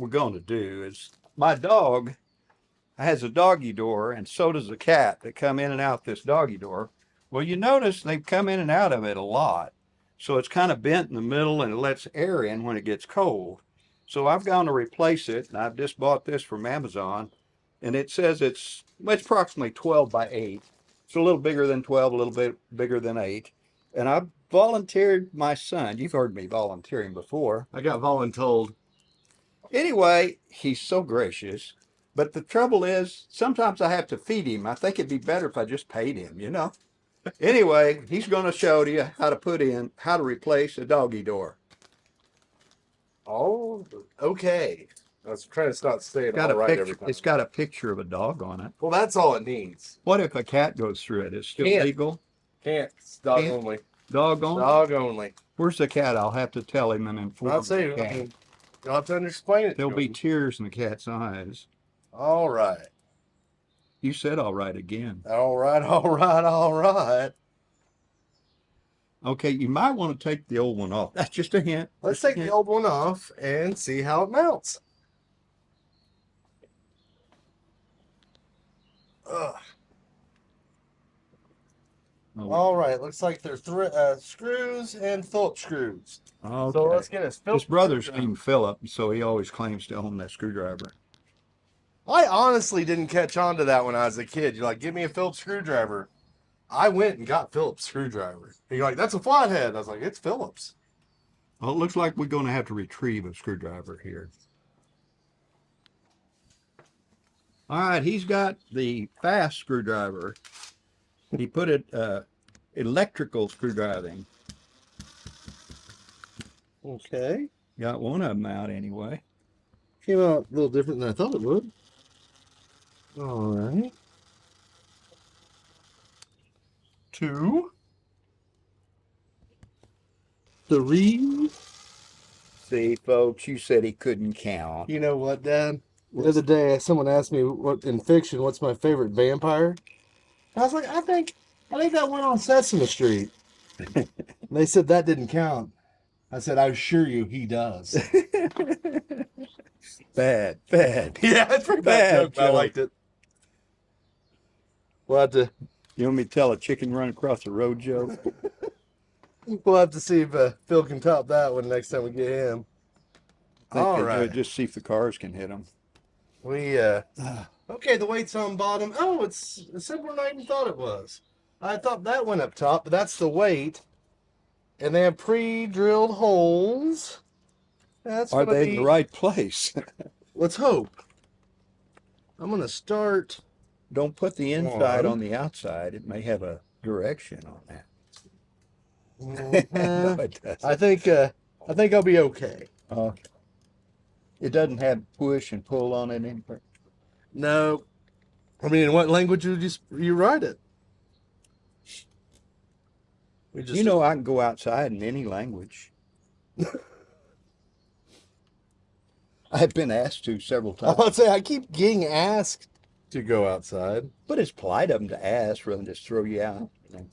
we're going to do is my dog has a doggy door, and so does the cat that come in and out this doggy door. Well, you notice they've come in and out of it a lot. So it's kind of bent in the middle and it lets air in when it gets cold. So I've gone to replace it, and I've just bought this from Amazon, and it says it's approximately 12 by 8. It's a little bigger than 12, a little bit bigger than 8. And I've volunteered my son. You've heard me volunteering before. I got voluntold. Anyway, he's so gracious. But the trouble is, sometimes I have to feed him. I think it'd be better if I just paid him, you know? Anyway, he's going to show you how to replace a doggy door. Oh, okay. I was trying to start saying Got all a right picture, every time. it's got a picture of a dog on it. Well, that's all it needs. What if a cat goes through it? It's still Can't. legal? Can't. It's dog Can't? only. Dog only? Dog only. Where's the cat? I'll have to tell him and inform I'll say, the cat. you'll have to explain it. There'll to be him. tears in the cat's eyes. All right. You said all right again. All right. All right. All right. Okay, you might want to take the old one off. That's just a hint. Let's Just a take the hint. old one off and see how it mounts. Ugh. Oh, All right. Looks like they're screws and Phillips screws. okay. So let's get his Phillips. His brother's screwdriver. named Philip, so he always claims to own that screwdriver. I honestly didn't catch on to that when I was a kid. You're like, give me a Phillips screwdriver. I went and got Phillips screwdriver. And you're like, that's a flathead. I was like, it's Phillips. Well, it looks like we're going to have to retrieve a screwdriver here. All right, he's got the fast screwdriver. He put it electrical screwdriving. Okay. Got one of them out anyway. Came out a little different than I thought it would. All right. 2, 3. See, folks, you said he couldn't count. You know what, Dad? The other day, someone asked me what in fiction, what's my favorite vampire? I was like, I think that went on Sesame Street. And they said that didn't count. I said, I assure you, he does. Bad. Yeah, it's pretty Bad bad joke, but I joke. liked it. We'll have to You want me to tell a chicken run across the road joke? see if Phil can top that one next time we get him. All right. Just see if the cars can hit him. We okay, the weight's on bottom. Oh, it's simpler than I even thought it was. I thought that went up top, but that's the weight. And they have pre-drilled holes. That's Are gonna they be, in the right place? let's hope. I'm gonna start. Don't put the inside One. on the outside. It may have a direction on that. Uh, No, it doesn't. I think I'll be okay. Okay. It doesn't have push and pull on it anymore. No, I mean, in what language would you write it? We just, You know, I can go outside in any language. I've been asked to several I was times, about to say I keep getting asked to go outside. but it's polite of them to ask rather than just throw you out. You know.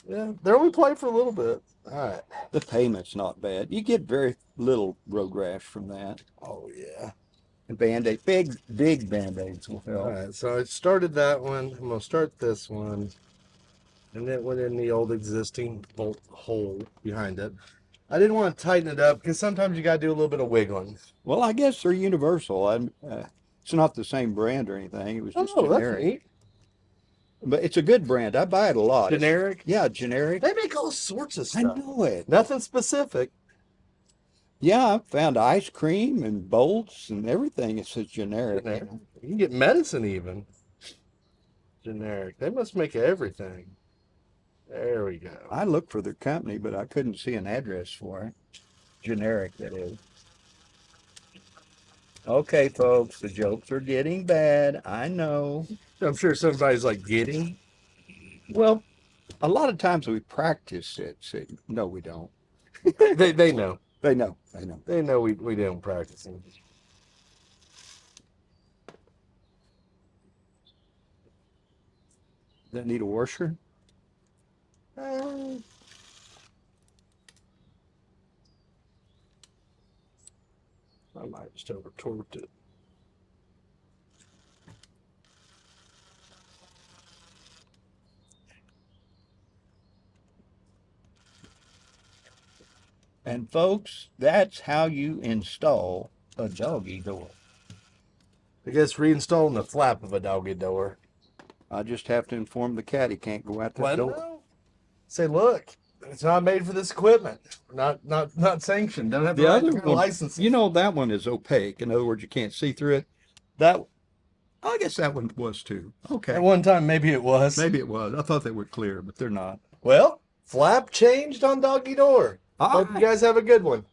Yeah, they're only playing for a little bit. All right. The payment's not bad. You get very little road rash from that. Oh yeah. And Band-Aid, big Band-Aids will help. All right. So I started that one. I'm gonna start this one, and it went in the old existing bolt hole behind it. I didn't want to tighten it up because sometimes you gotta do a little bit of wiggling. Well, I guess they're universal. It's not the same brand or anything. It was just Oh, that's generic. neat. But it's a good brand. I buy it a lot. Generic. Yeah, generic. They make all sorts of I stuff. know it. Nothing specific. Yeah, I found ice cream and bolts and everything. It's a generic. Generic. You can get medicine even. Generic. They must make everything. There we go. I looked for their company, but I couldn't see an address for it. Generic, that is. Okay, folks, the jokes are getting bad. I know. I'm sure somebody's like getting. Well, a lot of times we practice it. So, no, we don't. They know. They know. They know. They know we don't practice it. Does that need a washer? I might just just over torqued it. And folks, that's how you install a doggy door. I guess reinstalling the flap of a doggy door. I just have to inform the cat he can't go out that Let him door. know. Say, look, it's not made for this equipment. Not sanctioned. Don't have The the right other to one, license. you know, that one is opaque. In other words, you can't see through it. That, I guess that one was too. Okay. At one time, maybe it was. Maybe it was. I thought they were clear, but they're not. Well, flap changed on doggy door. All Hope you right. guys have a good one.